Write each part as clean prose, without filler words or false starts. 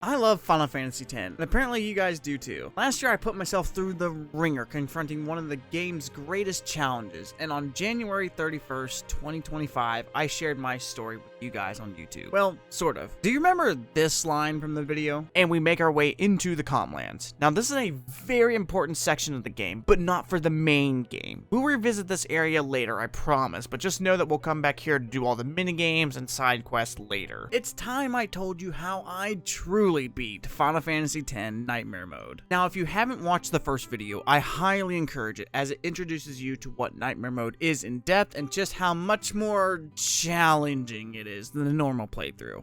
I love Final Fantasy X, and apparently you guys do too. Last year I put myself through the ringer confronting one of the game's greatest challenges, and on January 31st, 2025, I shared my story with you guys on YouTube. Well, sort of. Do you remember this line from the video? And we make our way into the Comlands. Now this is a very important section of the game, but not for the main game. We'll revisit this area later, I promise, but just know that we'll come back here to do all the minigames and side quests later. It's time I told you how I truly beat Final Fantasy X Nightmare Mode. Now, if you haven't watched the first video, I highly encourage it as it introduces you to what Nightmare Mode is in depth and just how much more challenging it is than the normal playthrough.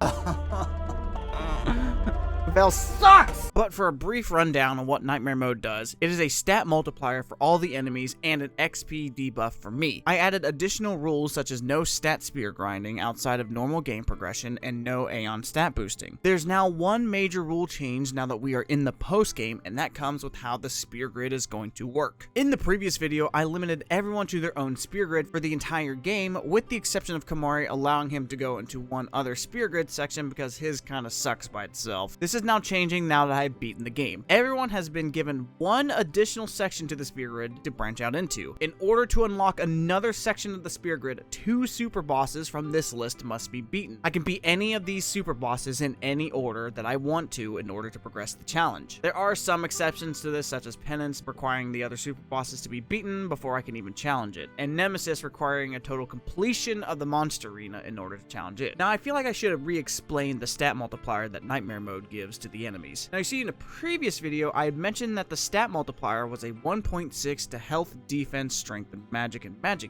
Val sucks! But for a brief rundown on what Nightmare Mode does, it is a stat multiplier for all the enemies and an XP debuff for me. I added additional rules such as no stat spear grinding outside of normal game progression and no aeon stat boosting. There's now one major rule change now that we are in the post game, and that comes with how the spear grid is going to work. In the previous video, I limited everyone to their own spear grid for the entire game, with the exception of Kamari allowing him to go into one other spear grid section because his kinda sucks by itself. This is now changing now that I've beaten the game. Everyone has been given one additional section to the spear grid to branch out into. In order to unlock another section of the spear grid, 2 super bosses from this list must be beaten. I can beat any of these super bosses in any order that I want to in order to progress the challenge. There are some exceptions to this, such as Penance requiring the other super bosses to be beaten before I can even challenge it, and Nemesis requiring a total completion of the monster arena in order to challenge it. Now I feel like I should have re-explained the stat multiplier that Nightmare Mode gives to the enemies. Now you see in a previous video I had mentioned that the stat multiplier was a 1.6 to health, defense, strength, and magic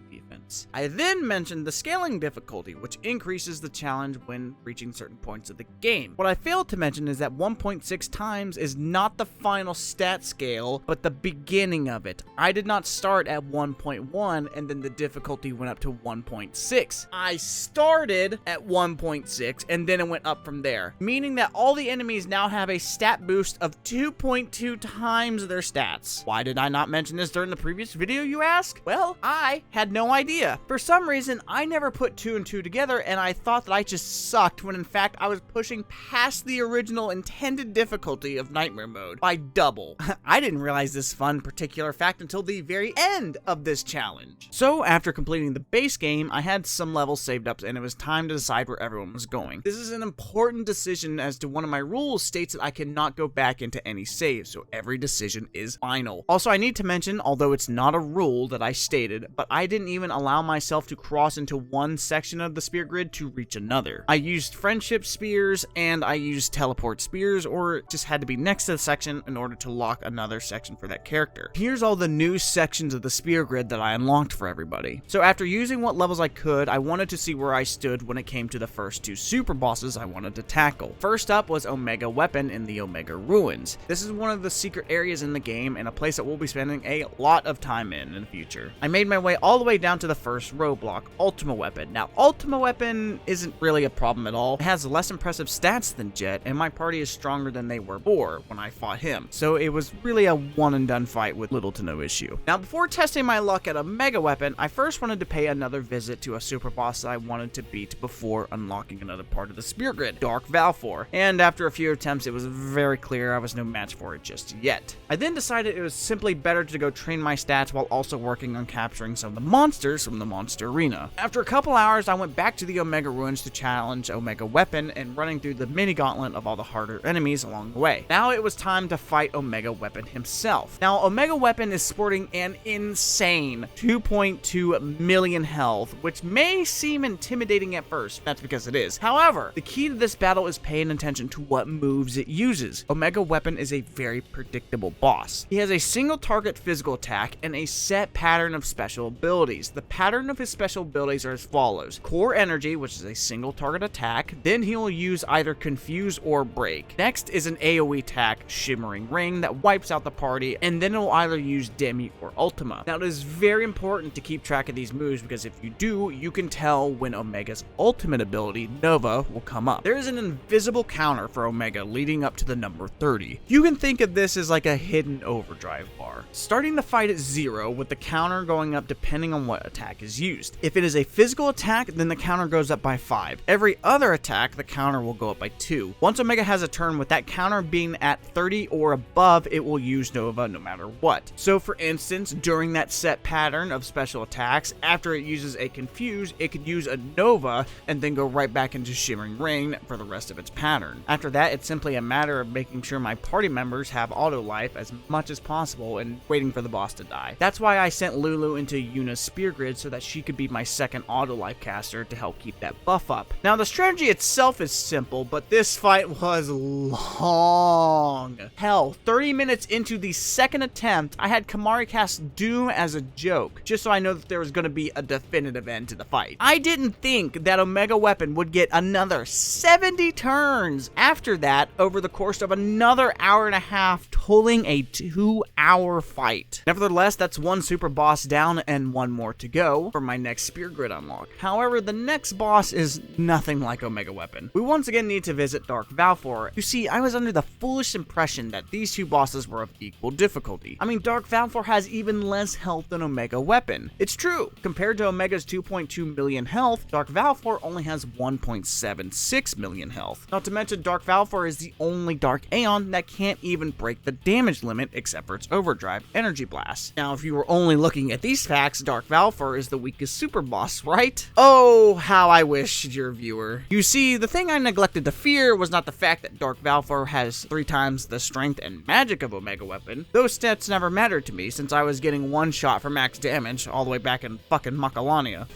defense. I then mentioned the scaling difficulty, which increases the challenge when reaching certain points of the game. What I failed to mention is that 1.6 times is not the final stat scale, but the beginning of it. I did not start at 1.1 and then the difficulty went up to 1.6. I started at 1.6 and then it went up from there, meaning that all the enemies now have a stat boost of 2.2 times their stats. Why did I not mention this during the previous video, you ask? Well, I had no idea. For some reason, I never put 2 and 2 together, and I thought that I just sucked when in fact I was pushing past the original intended difficulty of Nightmare Mode by double. I didn't realize this fun particular fact until the very end of this challenge. So after completing the base game, I had some levels saved up and it was time to decide where everyone was going. This is an important decision as to one of my rules states that I cannot go back into any saves, so every decision is final. Also, I need to mention, although it's not a rule that I stated, but I didn't even allow myself to cross into one section of the spear grid to reach another. I used friendship spears and I used teleport spears, or it just had to be next to the section in order to lock another section for that character. Here's all the new sections of the spear grid that I unlocked for everybody. So after using what levels I could, I wanted to see where I stood when it came to the first 2 super bosses I wanted to tackle. First up was Omega Weapon in the Omega Ruins. This is one of the secret areas in the game and a place that we'll be spending a lot of time in the future. I made my way all the way down to the first roadblock, Ultima Weapon. Now, Ultima Weapon isn't really a problem at all. It has less impressive stats than Jet, and my party is stronger than they were before when I fought him. So it was really a one and done fight with little to no issue. Now, before testing my luck at Omega Weapon, I first wanted to pay another visit to a super boss that I wanted to beat before unlocking another part of the spear grid, Dark Valefor. And after a few attempts, it was very clear I was no match for it just yet. I then decided it was simply better to go train my stats while also working on capturing some of the monsters from the monster arena. After a couple hours, I went back to the Omega Ruins to challenge Omega Weapon and running through the mini gauntlet of all the harder enemies along the way. Now it was time to fight Omega Weapon himself. Now Omega Weapon is sporting an insane 2.2 million health, which may seem intimidating at first. That's because it is. However, the key to this battle is paying attention to what moves it uses. Omega Weapon is a very predictable boss. He has a single target physical attack and a set pattern of special abilities. The pattern of his special abilities are as follows: Core Energy, which is a single target attack, then he'll use either Confuse or Break. Next is an AoE attack, Shimmering Ring, that wipes out the party, and then it'll either use Demi or Ultima. Now it is very important to keep track of these moves because if you do, you can tell when Omega's ultimate ability, Nova, will come up. There is an invisible counter for Omega Omega leading up to the number 30. You can think of this as like a hidden overdrive bar. Starting the fight at 0 with the counter going up depending on what attack is used. If it is a physical attack, then the counter goes up by 5. Every other attack, the counter will go up by 2. Once Omega has a turn with that counter being at 30 or above, it will use Nova no matter what. So for instance, during that set pattern of special attacks, after it uses a Confuse, it could use a Nova and then go right back into Shimmering Rain for the rest of its pattern. After that, it's simply a matter of making sure my party members have auto life as much as possible and waiting for the boss to die. That's why I sent Lulu into Yuna's Spear Grid so that she could be my second auto life caster to help keep that buff up. Now the strategy itself is simple, but this fight was long. Hell, 30 minutes into the second attempt, I had Kimahri cast Doom as a joke, just so I know that there was going to be a definitive end to the fight. I didn't think that Omega Weapon would get another 70 turns after that over the course of another hour and a half, totaling a 2-hour fight. Nevertheless, that's one super boss down and one more to go for my next Spear Grid unlock. However, the next boss is nothing like Omega Weapon. We once again need to visit Dark Valefor. You see, I was under the foolish impression that these two bosses were of equal difficulty. I mean, Dark Valefor has even less health than Omega Weapon. It's true. Compared to Omega's 2.2 million health, Dark Valefor only has 1.76 million health. Not to mention, Dark Valefor is the only Dark Aeon that can't even break the damage limit except for its Overdrive Energy Blast. Now, if you were only looking at these facts, Dark Valefor is the weakest super boss, right? Oh, how I wish, dear viewer. You see, the thing I neglected to fear was not the fact that Dark Valefor has 3 times the strength and magic of Omega Weapon. Those stats never mattered to me since I was getting one shot for max damage all the way back in fucking Makalania.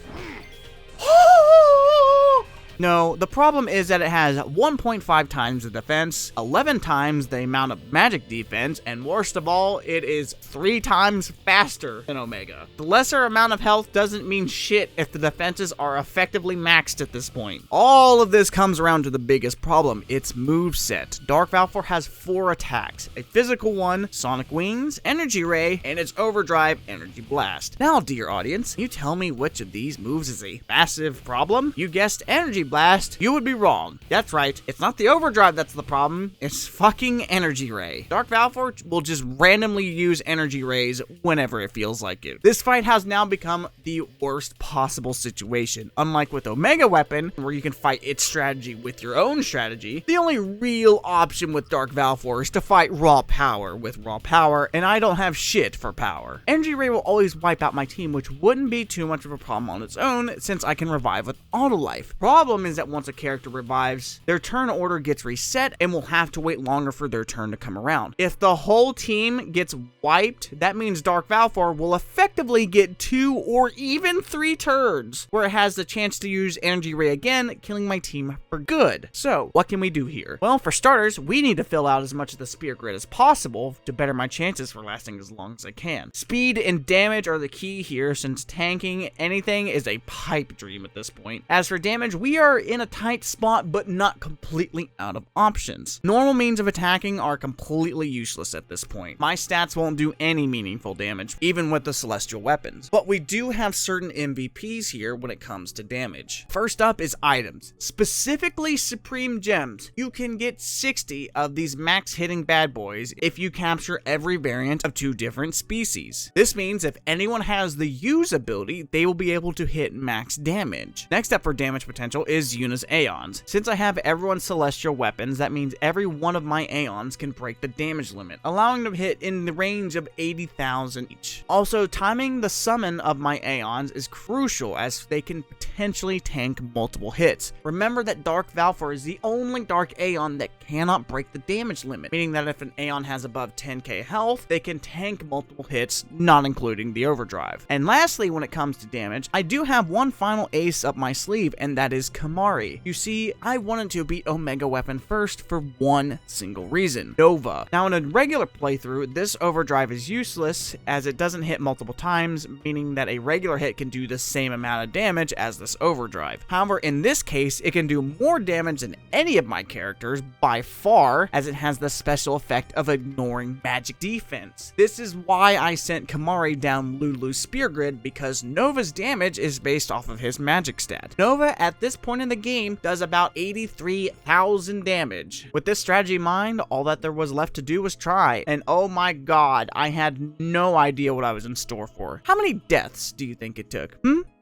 No, the problem is that it has 1.5 times the defense, 11 times the amount of magic defense, and worst of all, it is 3 times faster than Omega. The lesser amount of health doesn't mean shit if the defenses are effectively maxed at this point. All of this comes around to the biggest problem, its moveset. Dark Valefor has 4 attacks, a physical one, Sonic Wings, Energy Ray, and its Overdrive Energy Blast. Now, dear audience, you tell me which of these moves is a massive problem? You guessed Energy Blast, you would be wrong. That's right, it's not the Overdrive that's the problem, it's fucking Energy Ray. Dark Valefor will just randomly use Energy Rays whenever it feels like it. This fight has now become the worst possible situation. Unlike with Omega Weapon, where you can fight its strategy with your own strategy, the only real option with Dark Valefor is to fight raw power with raw power, and I don't have shit for power. Energy Ray will always wipe out my team, which wouldn't be too much of a problem on its own, since I can revive with auto life. Problem is that once a character revives, their turn order gets reset and will have to wait longer for their turn to come around. If the whole team gets wiped, that means Dark Valefor will effectively get 2 or even 3 turns, where it has the chance to use Energy Ray again, killing my team for good. So, what can we do here? Well, for starters, we need to fill out as much of the Spear Grid as possible to better my chances for lasting as long as I can. Speed and damage are the key here, since tanking anything is a pipe dream at this point. As for damage, we are in a tight spot, but not completely out of options. Normal means of attacking are completely useless at this point. My stats won't do any meaningful damage, even with the celestial weapons. But we do have certain MVPs here when it comes to damage. First up is items, specifically Supreme Gems. You can get 60 of these max hitting bad boys if you capture every variant of 2 different species. This means if anyone has the use ability, they will be able to hit max damage. Next up for damage potential is Yuna's Aeons. Since I have everyone's celestial weapons, that means every one of my Aeons can break the damage limit, allowing them to hit in the range of 80,000 each. Also, timing the summon of my Aeons is crucial, as they can potentially tank multiple hits. Remember that Dark Valefor is the only Dark Aeon that cannot break the damage limit, meaning that if an Aeon has above 10k health, they can tank multiple hits, not including the Overdrive. And lastly, when it comes to damage, I do have one final ace up my sleeve, and that is Kimahri. You see, I wanted to beat Omega Weapon first for one single reason: Nova. Now, in a regular playthrough, this Overdrive is useless, as it doesn't hit multiple times, meaning that a regular hit can do the same amount of damage as the this overdrive. However, in this case, it can do more damage than any of my characters by far, as it has the special effect of ignoring magic defense. This is why I sent Kimahri down Lulu's spear grid, because Nova's damage is based off of his magic stat. Nova at this point in the game does about 83,000 damage. With this strategy in mind, all that there was left to do was try, and oh my god, I had no idea what I was in store for. How many deaths do you think it took?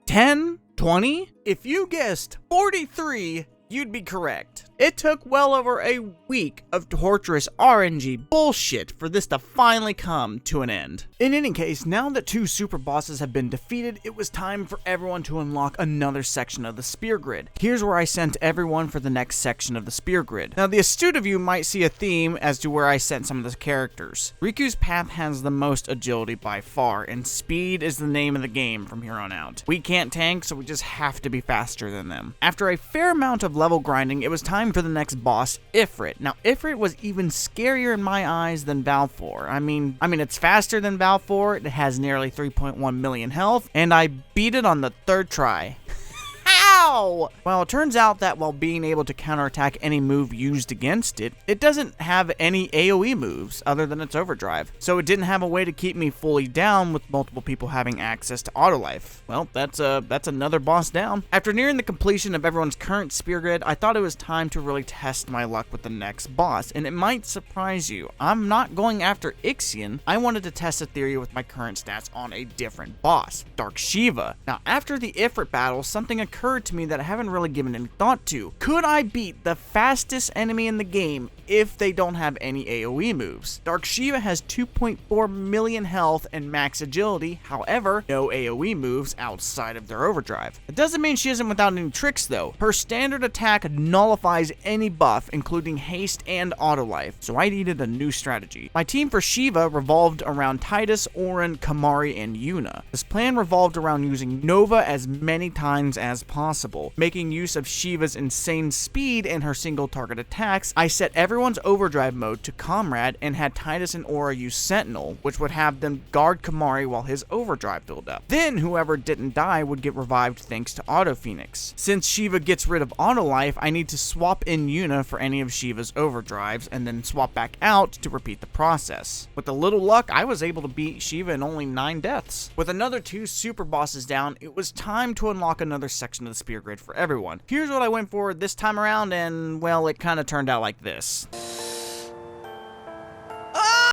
10? 20? If you guessed 43, you'd be correct. It took well over a week of torturous RNG bullshit for this to finally come to an end. In any case, now that 2 super bosses have been defeated, it was time for everyone to unlock another section of the spear grid. Here's where I sent everyone for the next section of the spear grid. Now, the astute of you might see a theme as to where I sent some of the characters. Riku's path has the most agility by far, and speed is the name of the game from here on out. We can't tank, so we just have to be faster than them. After a fair amount of level grinding, it was time for the next boss, Ifrit. Now, Ifrit was even scarier in my eyes than Valefor. I mean, it's faster than Valefor, it has nearly 3.1 million health, and I beat it on the 3rd try. How? Well, it turns out that while being able to counterattack any move used against it, it doesn't have any AoE moves other than its overdrive. So it didn't have a way to keep me fully down with multiple people having access to auto life. Well, that's another boss down. After nearing the completion of everyone's current spear grid, I thought it was time to really test my luck with the next boss, and it might surprise you. I'm not going after Ixion. I wanted to test a theory with my current stats on a different boss, Dark Shiva. Now, after the Ifrit battle, something occurred to me that I haven't really given any thought to. Could I beat the fastest enemy in the game if they don't have any AoE moves? Dark Shiva has 2.4 million health and max agility, however, no AoE moves outside of their overdrive. It doesn't mean she isn't without any tricks though. Her standard attack nullifies any buff, including haste and auto life, so I needed a new strategy. My team for Shiva revolved around Titus, Orin, Kimahri, and Yuna. This plan revolved around using Nova as many times as possible. Making use of Shiva's insane speed and her single target attacks, I set everyone's overdrive mode to Comrade and had Titus and Aura use Sentinel, which would have them guard Kimahri while his overdrive built up. Then whoever didn't die would get revived thanks to Auto Phoenix. Since Shiva gets rid of auto life, I need to swap in Yuna for any of Shiva's overdrives and then swap back out to repeat the process. With a little luck, I was able to beat Shiva in only 9 deaths. With another 2 super bosses down, it was time to unlock another section of the spear grid for everyone. Here's what I went for this time around, and well, it kind of turned out like this.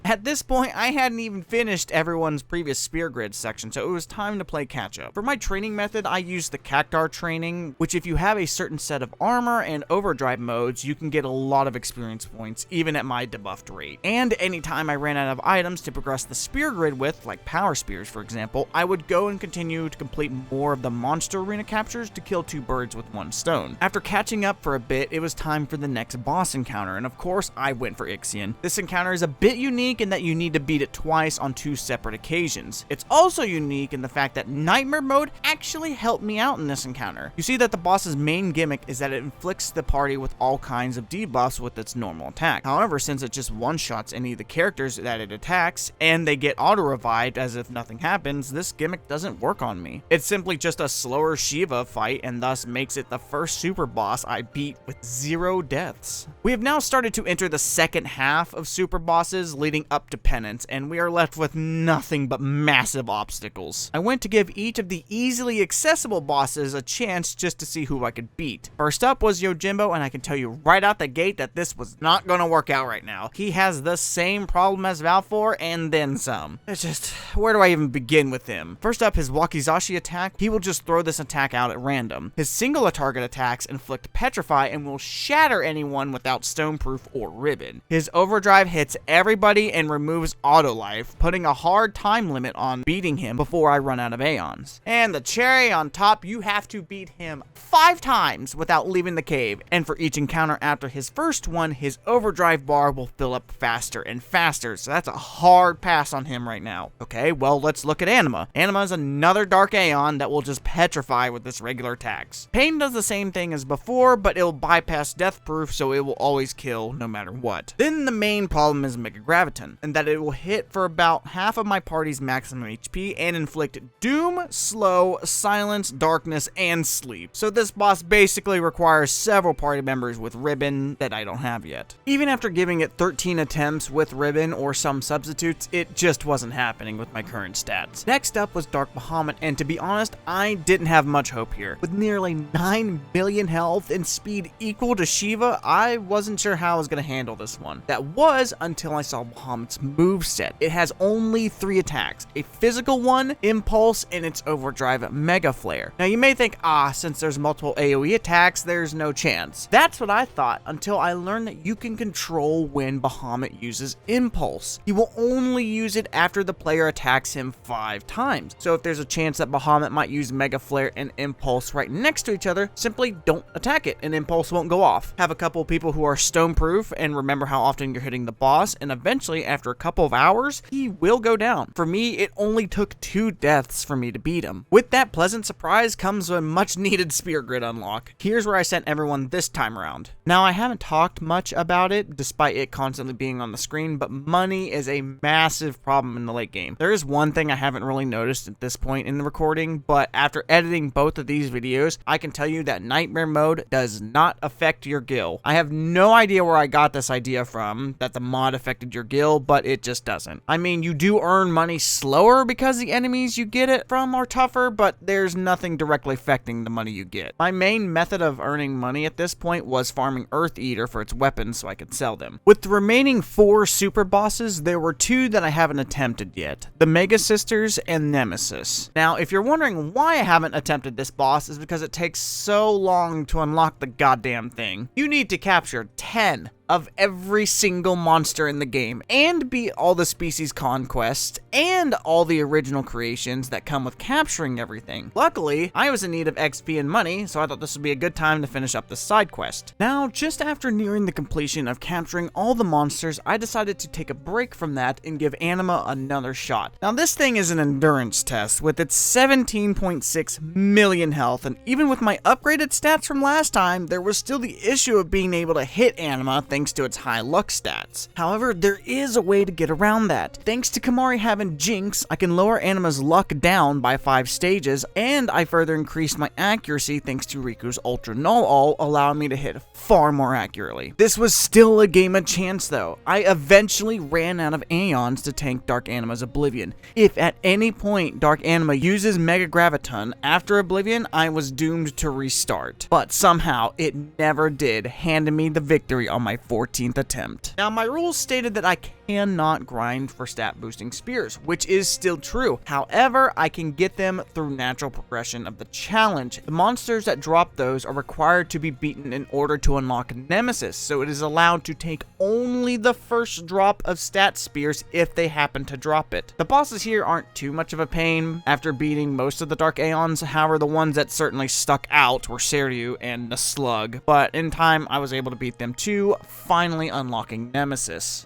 At this point, I hadn't even finished everyone's previous spear grid section, so it was time to play catch up. For my training method, I used the Cactar training, which if you have a certain set of armor and overdrive modes, you can get a lot of experience points, even at my debuffed rate. And anytime I ran out of items to progress the spear grid with, like power spears for example, I would go and continue to complete more of the monster arena captures to kill 2 birds with 1 stone. After catching up for a bit, it was time for the next boss encounter, and of course, I went for Ixion. This encounter is a bit unique in that you need to beat it twice on 2 separate occasions. It's also unique in the fact that Nightmare Mode actually helped me out in this encounter. You see that the boss's main gimmick is that it inflicts the party with all kinds of debuffs with its normal attack. However, since it just one-shots any of the characters that it attacks, and they get auto-revived as if nothing happens, this gimmick doesn't work on me. It's simply just a slower Shiva fight, and thus makes it the first super boss I beat with 0 deaths. We have now started to enter the second half of super bosses, leading up to Penance, and we are left with nothing but massive obstacles. I went to give each of the easily accessible bosses a chance just to see who I could beat. First up was Yojimbo, and I can tell you right out the gate that this was not going to work out right now. He has the same problem as Valefor, and then some. It's just, where do I even begin with him? First up, his Wakizashi attack. He will just throw this attack out at random. His single target attacks inflict Petrify and will shatter anyone without Stoneproof or Ribbon. His overdrive hits everybody and removes auto life, putting a hard time limit on beating him before I run out of aeons. And the cherry on top, you have to beat him 5 times without leaving the cave, and for each encounter after his first one, his overdrive bar will fill up faster and faster, so that's a hard pass on him right now. Okay, well, let's look at Anima. Anima is another dark aeon that will just petrify with its regular attacks. Pain does the same thing as before, but it'll bypass death proof, so it will always kill no matter what. Then the main problem is Mega Graviton. Graviton, and that it will hit for about half of my party's maximum HP and inflict doom, slow, silence, darkness, and sleep. So this boss basically requires several party members with ribbon that I don't have yet. Even after giving it 13 attempts with ribbon or some substitutes, it just wasn't happening with my current stats. Next up was Dark Bahamut, and to be honest, I didn't have much hope here. With nearly 9 million health and speed equal to Shiva, I wasn't sure how I was going to handle this one. That was until I saw Bahamut's moveset. It has only 3 attacks, a physical one, impulse, and its overdrive mega flare. Now you may think, since there's multiple AoE attacks, there's no chance. That's what I thought until I learned that you can control when Bahamut uses impulse. He will only use it after the player attacks him 5 times. So if there's a chance that Bahamut might use mega flare and impulse right next to each other, simply don't attack it and impulse won't go off. Have a couple people who are stone proof and remember how often you're hitting the boss, and eventually after a couple of hours he will go down. For me, it only took 2 deaths for me to beat him. With that pleasant surprise comes a much needed spear grid unlock. Here's where I sent everyone this time around. Now I haven't talked much about it despite it constantly being on the screen, but money is a massive problem in the late game. There is one thing I haven't really noticed at this point in the recording, but after editing both of these videos, I can tell you that Nightmare Mode does not affect your gil. I have no idea where I got this idea from, that the mod affected your gil, but it just doesn't. I mean, you do earn money slower because the enemies you get it from are tougher, but there's nothing directly affecting the money you get. My main method of earning money at this point was farming Earth Eater for its weapons so I could sell them. With the remaining 4 super bosses, there were 2 that I haven't attempted yet, the Mega Sisters and Nemesis. Now, if you're wondering why I haven't attempted this boss, is because it takes so long to unlock the goddamn thing. You need to capture 10 of every single monster in the game, and beat all the species conquests, and all the original creations that come with capturing everything. Luckily, I was in need of XP and money, so I thought this would be a good time to finish up this side quest. Now, just after nearing the completion of capturing all the monsters, I decided to take a break from that and give Anima another shot. Now, this thing is an endurance test with its 17.6 million health, and even with my upgraded stats from last time, there was still the issue of being able to hit Anima thanks to its high luck stats. However, there is a way to get around that. Thanks to Kimahri having Jinx, I can lower Anima's luck down by 5 stages, and I further increased my accuracy thanks to Riku's Ultra Null All, allowing me to hit far more accurately. This was still a game of chance though. I eventually ran out of aeons to tank Dark Anima's Oblivion. If at any point Dark Anima uses Mega Graviton after Oblivion, I was doomed to restart. But somehow, it never did, handing me the victory on my 14th attempt. Now, my rules stated that I cannot grind for stat boosting spears, which is still true. However, I can get them through natural progression of the challenge. The monsters that drop those are required to be beaten in order to unlock Nemesis, so it is allowed to take only the first drop of stat spears if they happen to drop it. The bosses here aren't too much of a pain after beating most of the Dark Aeons, however the ones that certainly stuck out were Seiryu and the Slug, but in time I was able to beat them too, finally unlocking Nemesis.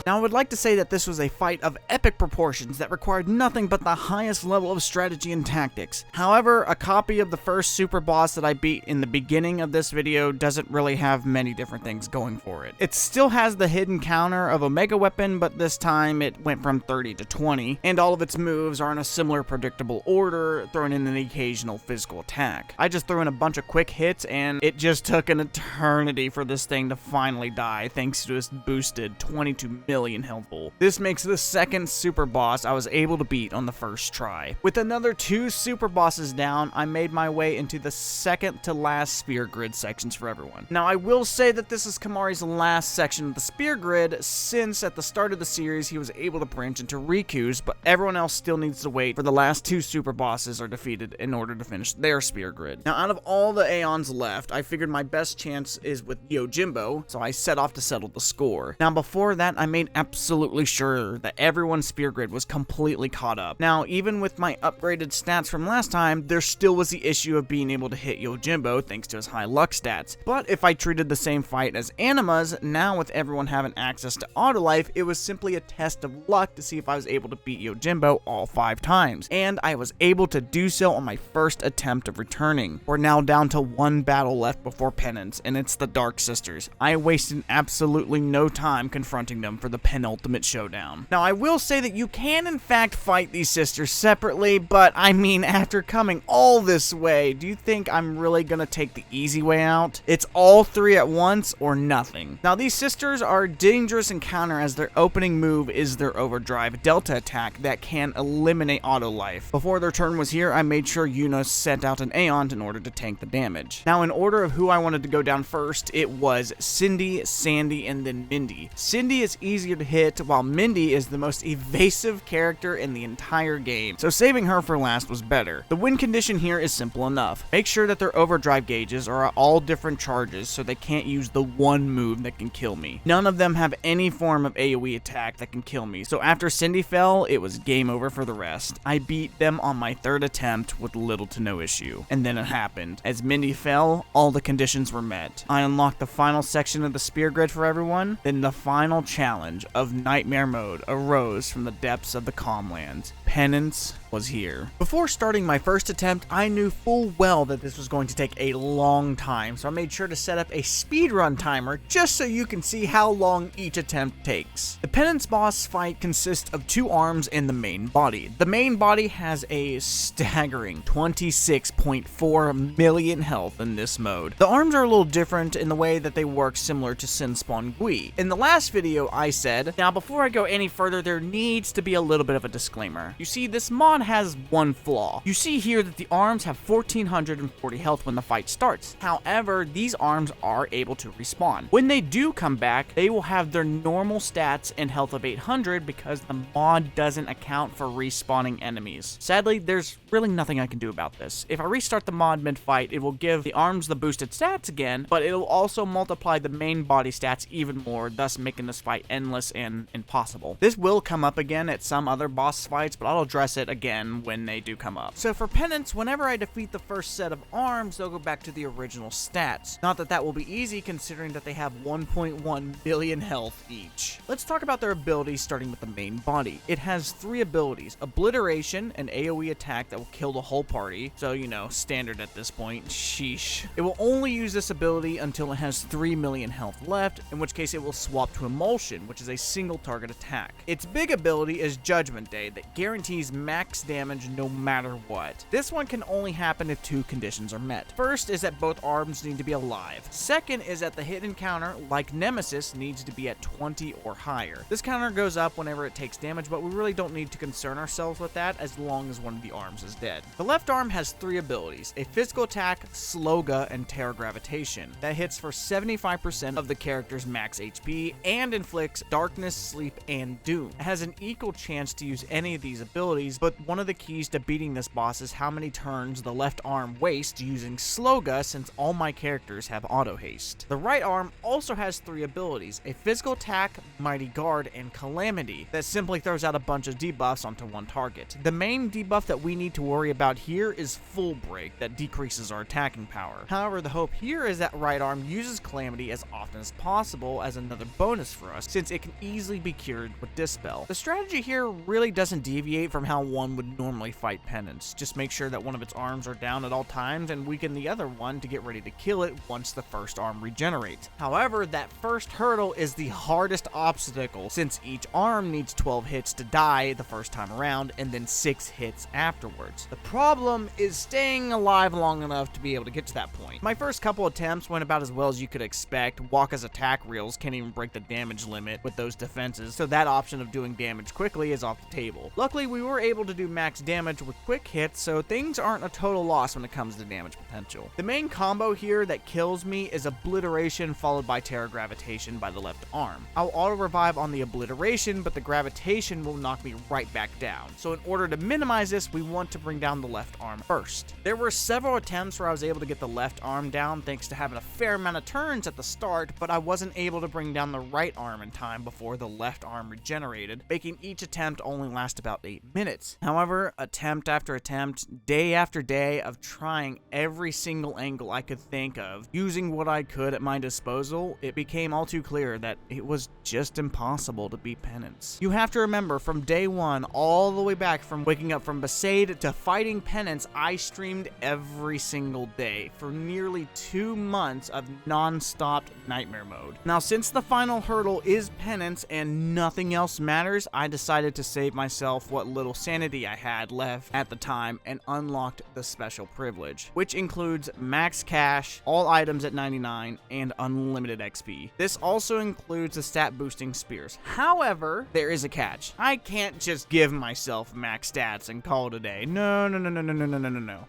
Now, I would like to say that this was a fight of epic proportions that required nothing but the highest level of strategy and tactics. However, a copy of the first super boss that I beat in the beginning of this video doesn't really have many different things going for it. It still has the hidden counter of Omega Weapon, but this time it went from 30 to 20, and all of its moves are in a similar predictable order, throwing in an occasional physical attack. I just threw in a bunch of quick hits, and it just took an eternity for this thing to finally die, thanks to its boosted 22 million health pool. This makes the second super boss I was able to beat on the first try. With another 2 super bosses down, I made my way into the second to last spear grid sections for everyone. Now, I will say that this is Kimahri's last section of the spear grid, since at the start of the series he was able to branch into Riku's, but everyone else still needs to wait for the last 2 super bosses are defeated in order to finish their spear grid. Now, out of all the aeons left, I figured my best chance is with Yojimbo, so I set off to settle the score. Now, before that, I made absolutely sure that everyone's spear grid was completely caught up. Now, even with my upgraded stats from last time, there still was the issue of being able to hit Yojimbo thanks to his high luck stats. But if I treated the same fight as Anima's, now with everyone having access to auto life, it was simply a test of luck to see if I was able to beat Yojimbo all 5 times. And I was able to do so on my first attempt of returning. We're now down to 1 battle left before Penance, and it's the Dark Sisters. I wasted absolutely no time confronting them for the the penultimate showdown. Now, I will say that you can in fact fight these sisters separately, but I mean, after coming all this way, do you think I'm really gonna take the easy way out? It's all three at once or nothing. Now, these sisters are a dangerous encounter as their opening move is their overdrive delta attack that can eliminate auto life. Before their turn was here, I made sure Yuna sent out an aeon in order to tank the damage. Now, in order of who I wanted to go down first, it was Cindy, Sandy, and then Mindy. Cindy is easier to hit, while Mindy is the most evasive character in the entire game, so saving her for last was better. The win condition here is simple enough. Make sure that their overdrive gauges are all different charges so they can't use the one move that can kill me. None of them have any form of AoE attack that can kill me, so after Cindy fell, it was game over for the rest. I beat them on my third attempt with little to no issue. And then it happened. As Mindy fell, all the conditions were met. I unlocked the final section of the spear grid for everyone, then the final challenge of Nightmare Mode arose from the depths of the Calmlands. Penance was here. Before starting my first attempt, I knew full well that this was going to take a long time, so I made sure to set up a speedrun timer just so you can see how long each attempt takes. The Penance boss fight consists of two arms and the main body. The main body has a staggering 26.4 million health in this mode. The arms are a little different in the way that they work similar to Sin Spawn Gui. In the last video, I said, now before I go any further, there needs to be a little bit of a disclaimer. You see, this mod has one flaw. You see here that the arms have 1440 health when the fight starts. However, these arms are able to respawn. When they do come back, they will have their normal stats and health of 800 because the mod doesn't account for respawning enemies. Sadly, there's really nothing I can do about this. If I restart the mod mid-fight, it will give the arms the boosted stats again, but it'll also multiply the main body stats even more, thus making this fight endless and impossible. This will come up again at some other boss fights, but I'll address it again when they do come up. So for Penance, whenever I defeat the first set of arms, they'll go back to the original stats. Not that that will be easy considering that they have 1.1 billion health each. Let's talk about their abilities, starting with the main body. It has three abilities: Obliteration, an AoE attack that will kill the whole party, so you know, standard at this point, sheesh. It will only use this ability until it has 3 million health left, in which case it will swap to Emulsion, which is a single target attack. Its big ability is Judgment Day that guarantees max damage no matter what. This one can only happen if two conditions are met. First is that both arms need to be alive. Second is that the hit encounter, like Nemesis, needs to be at 20 or higher. This counter goes up whenever it takes damage, but we really don't need to concern ourselves with that as long as one of the arms is dead. The left arm has three abilities: a physical attack, Sloga, and Terror Gravitation that hits for 75% of the character's max HP and inflicts darkness, sleep, and doom. It has an equal chance to use any of these abilities, but one of the keys to beating this boss is how many turns the left arm wastes using Sloga, since all my characters have auto haste. The right arm also has three abilities: a physical attack, Mighty Guard, and Calamity that simply throws out a bunch of debuffs onto one target. The main debuff that we need to worry about here is Full Break that decreases our attacking power. However, the hope here is that right arm uses Calamity as often as possible as another bonus for us, since it can easily be cured with Dispel. The strategy here really doesn't deviate from how one would normally fight Penance. Just make sure that one of its arms are down at all times and weaken the other one to get ready to kill it once the first arm regenerates. However, that first hurdle is the hardest obstacle, since each arm needs 12 hits to die the first time around and then 6 hits afterwards. The problem is staying alive long enough to be able to get to that point. My first couple attempts went about as well as you could expect. Wakka's attack reels can't even break the damage limit with those defenses, so that option of doing damage quickly is off the table. Luckily, we were able to do max damage with quick hits, so things aren't a total loss when it comes to damage potential. The main combo here that kills me is Obliteration followed by Terror Gravitation by the left arm. I'll auto revive on the Obliteration, but the Gravitation will knock me right back down. So in order to minimize this, we want to bring down the left arm first. There were several attempts where I was able to get the left arm down thanks to having a fair amount of turns at the start, but I wasn't able to bring down the right arm in time before the left arm regenerated, making each attempt only last about a 8 minutes. However, attempt after attempt, day after day of trying every single angle I could think of, using what I could at my disposal, it became all too clear that it was just impossible to beat Penance. You have to remember, from day one, all the way back from waking up from Besaid to fighting Penance, I streamed every single day for nearly 2 months of non-stop nightmare mode. Now, since the final hurdle is Penance and nothing else matters, I decided to save myself what little sanity I had left at the time and unlocked the special privilege, which includes max cash, all items at 99, and unlimited XP. This also includes the stat boosting spears. However, there is a catch. I can't just give myself max stats and call it a day. No.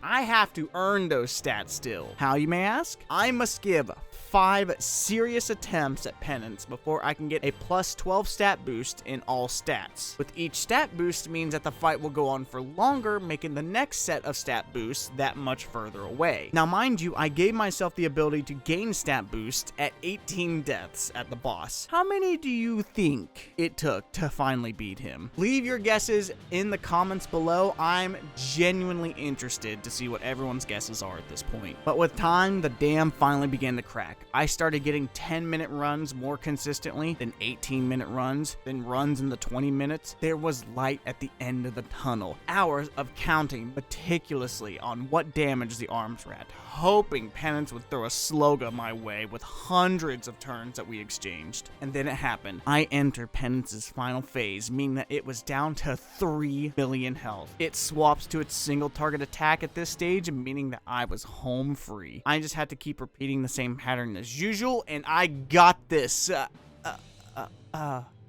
I have to earn those stats still. How, you may ask? I must give 5 serious attempts at Penance before I can get a plus 12 stat boost in all stats. With each stat boost means that the fight will go on for longer, making the next set of stat boosts that much further away. Now, mind you, I gave myself the ability to gain stat boost at 18 deaths at the boss. How many do you think it took to finally beat him? Leave your guesses in the comments below. I'm genuinely interested to see what everyone's guesses are at this point. But with time, the dam finally began to crack. I started getting 10-minute runs more consistently than 18-minute runs, then runs in the 20 minutes. There was light at the end of the tunnel. Hours of counting meticulously on what damage the arms were at, hoping Penance would throw a sloga my way with hundreds of turns that we exchanged. And then it happened. I entered Penance's final phase, meaning that it was down to 3 million health. It swaps to its single target attack at this stage, meaning that I was home free. I just had to keep repeating the same pattern as usual, and I got this.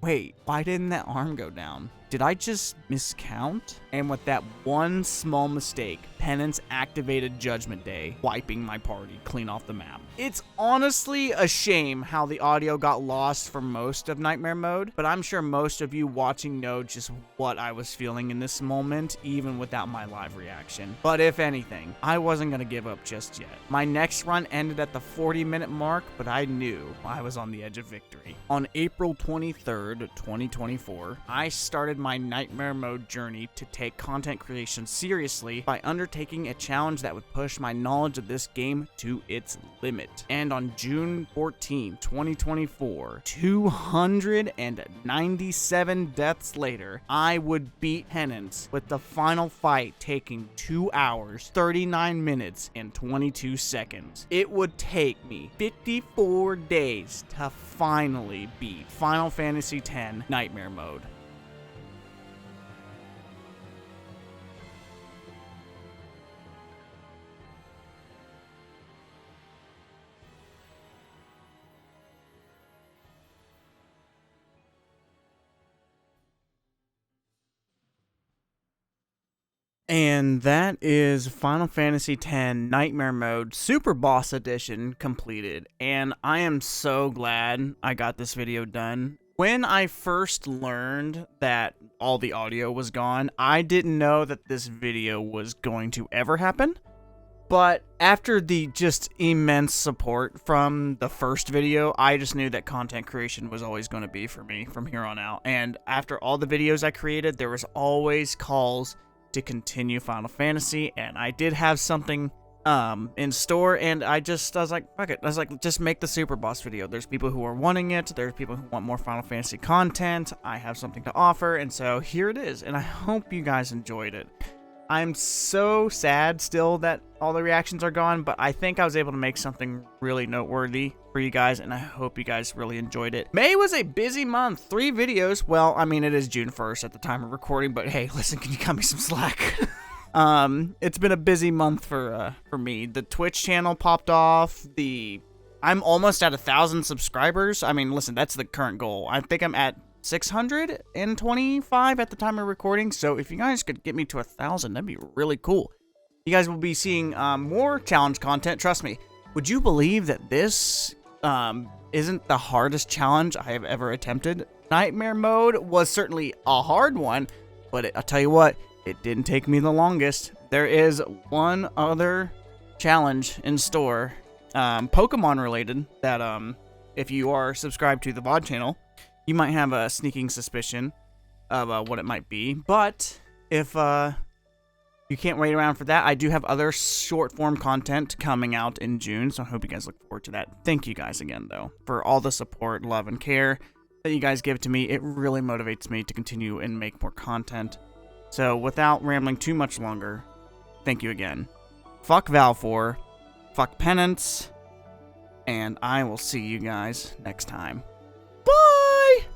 Wait, why didn't that arm go down? Did I just miscount? And with that one small mistake, Penance activated Judgment Day, wiping my party clean off the map. It's honestly a shame how the audio got lost for most of Nightmare Mode, but I'm sure most of you watching know just what I was feeling in this moment, even without my live reaction. But if anything, I wasn't going to give up just yet. My next run ended at the 40-minute mark, but I knew I was on the edge of victory. On April 23rd, 2024, I started my Nightmare Mode journey to take content creation seriously by undertaking a challenge that would push my knowledge of this game to its limit. And on June 14, 2024, 297 deaths later, I would beat Penance, with the final fight taking 2 hours, 39 minutes, and 22 seconds. It would take me 54 days to finally beat Final Fantasy X Nightmare Mode. And that is Final Fantasy X Nightmare Mode Super Boss Edition completed, and I am so glad I got this video done. When I first learned that all the audio was gone, I didn't know that this video was going to ever happen. But after the just immense support from the first video, I just knew that content creation was always going to be for me from here on out. And after all the videos I created, there was always calls to continue Final Fantasy, and I did have something in store, and I was like, fuck it. I was like, just make the Super Boss video. There's people who are wanting it. There's people who want more Final Fantasy content. I have something to offer, and so here it is, and I hope you guys enjoyed it. I'm so sad still that all the reactions are gone, but I think I was able to make something really noteworthy for you guys, and I hope you guys really enjoyed it. May was a busy month. 3 videos. Well, I mean, it is June 1st at the time of recording, but hey, listen, can you cut me some slack? It's been a busy month for me. The Twitch channel popped off. I'm almost at 1,000 subscribers. I mean, listen, that's the current goal. I think I'm at 625 at the time of recording, so if you guys could get me to 1,000, that'd be really cool. You guys will be seeing more challenge content. Trust me. Would you believe that this isn't the hardest challenge I have ever attempted? Nightmare Mode was certainly a hard one, but I'll tell you what, it didn't take me the longest. There is one other challenge in store, Pokemon related, that if you are subscribed to the VOD channel, you might have a sneaking suspicion of what it might be, but if you can't wait around for that, I do have other short-form content coming out in June, so I hope you guys look forward to that. Thank you guys again, though, for all the support, love, and care that you guys give to me. It really motivates me to continue and make more content. So, without rambling too much longer, thank you again. Fuck Valefor, fuck Penance, and I will see you guys next time.